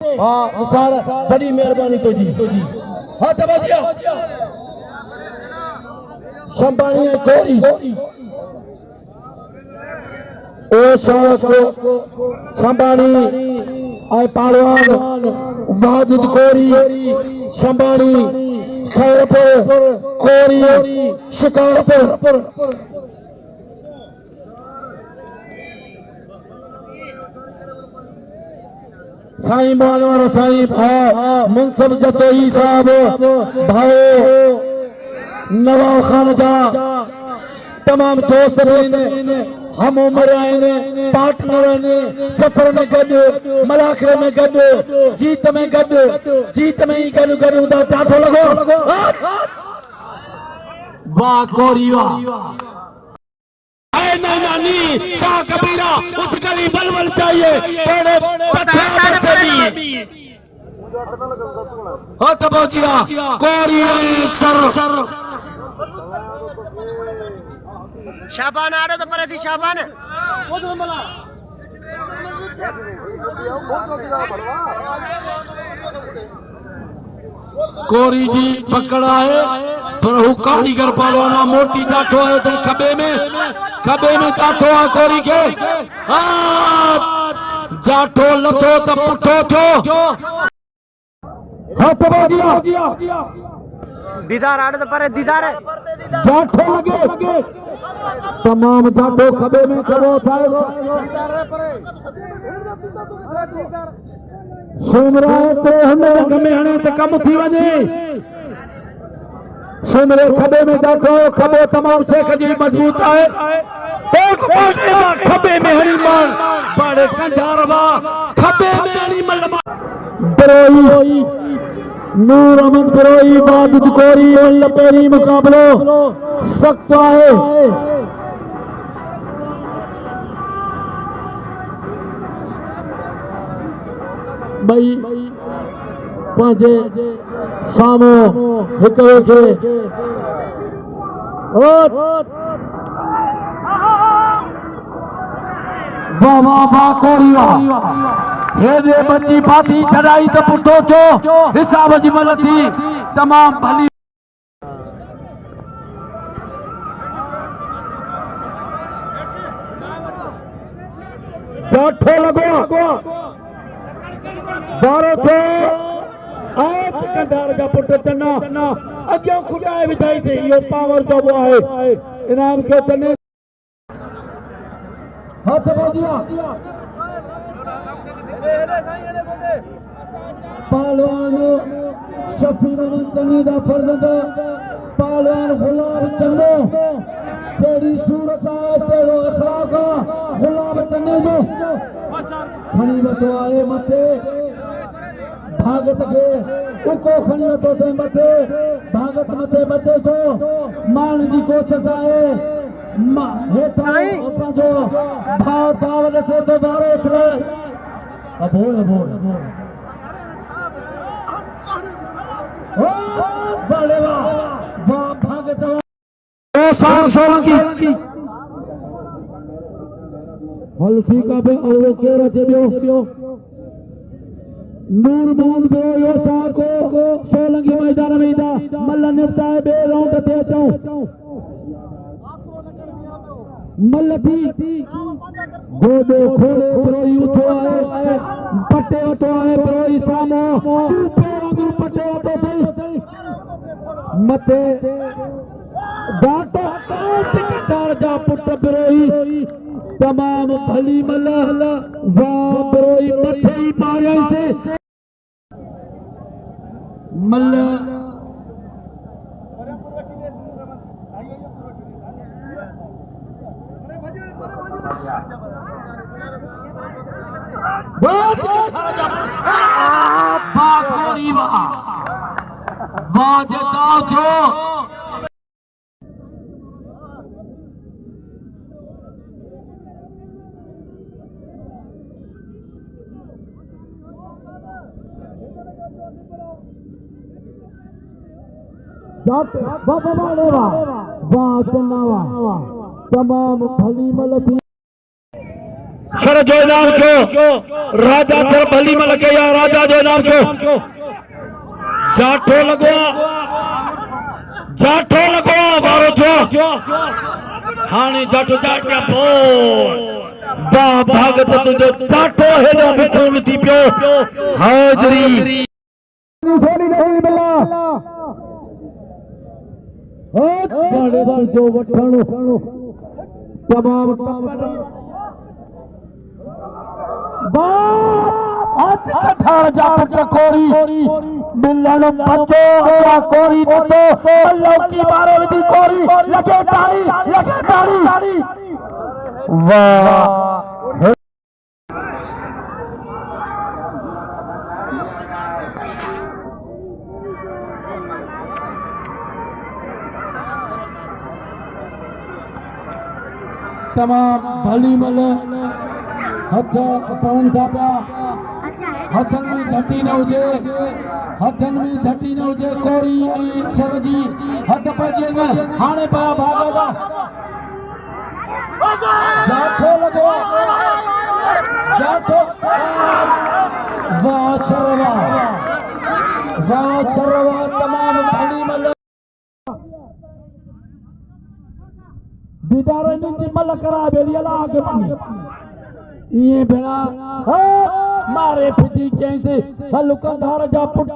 हाँ निसार बड़ी मेहरबानी तो जी हाँ तवज्जो संभाली कोरी ओ शौक संभाली आए पहलवान वाजिद कोरी संभाली खैरपुर कोरी शिकारपुर साईं मानवर साईं भाव मुंसब जतोई साहब भाव नवाब खान जा तमाम दोस्त ने हम उम्र आए ने पार्टनर ने सफर में गॾु मलाखरे में गॾु जीत में गॾु जीत में ही गॾु गॾु दा टाठो लगो वाह कोरी वाह नानी शाह कबीरा उस गली बलबल चाहिए थोड़े पत्थर से भी हो तो पहुंचिया कोरी सर शाबान आ रहा तो पर थी शाबान कोरी जी पकड़ा है पर हु कारीगर पालवाना मोटी जाठो है तो खबे में जाठो आ कोरी के जाठो लथो तो पुठो थो हाथ बाजिया दीदार आ रहा तो पर दीदार है जाठो लगे तमाम जाठो खबे में खबो थाए सुमराए तो हमें गमे हणे ते कम थी वने सुमरे खबे में जाठो खबो तमाम शेख जी मजबूत है एक पाटे मा खबे में हरी मान बड़े कंधारवा खबे में हरी मलमा बरोई नूर अहमद बरोई वाजिद कोरी मल्ल पेरी मुकाबलो सख्त है भाई पंहिंजे साम्हूं हिक खे वाह कोरी हेॾे बची फाथी छॾाई त पुठो थियो हिसाब जी मल थी तमाम भली जाठो लगो बारो थे आए कंधार जा पुट चन्ना अॻियां खुटाए विधाई से इहो पावर जो आहे इनाम के चने हाथ बाजिया पहलवान शफी रमन चन्ने दा फर्जंद पहलवान गुलाब चन्नो तेरी सूरत आहे तेरो अखलाक गुलाब चन्ने जो खणी वतो आहे मथे भागत के उको खणी वतो थे मथे भागत मथे बचे थो मान जी कोशिश आहे हेठा पंहिंजो भाव भाव ॾसे थो बारो थिए अबो बड़े वाह भागत सोलंकी हल ठीक है वो केर अचे ॿियो नूर मोहम्मद बिरोयो शाह को सोलंकी मैदान में ईंदा मल निपटाए ॿिए राउंड ते अचूं मल थी गोॾो खोले बिरोई उथो आहे पटे वतो आहे बिरोई साम्हूं चूपे वांगुरु पटे वतो अथई मथे डाटो टिकटार जा पुट बिरोई तमाम भली मल वाह बिरोई मथे ही मारियाई से मल तमाम भली मल थी सर जो इनाम क्यों राजा सर भली में लगे या राजा जो इनाम क्यों जाठो लगो मारो जो हाणे जाठो जाट पिया बा भागत तुझो जाठो हेॾो बि खून थी पियो हाज़री सोनी नहीं मिला जो वठणो तमाम कोरी मिलन बचो कोरी तो लौकी मारे विधि कोरी लगे ताड़ी वाह तमाम भली मल हथ पवन था पिया हथन में झटी न हुजे कोरी ऐं अक्षर जी हथ पइजे न हाणे पिया भागदा जाठो लॻो वाह शरवा तमाम भली मल दीदार जी मल करा बेली लाग ये भेणा मारे फिटी कैसे हल कंधार जा पुट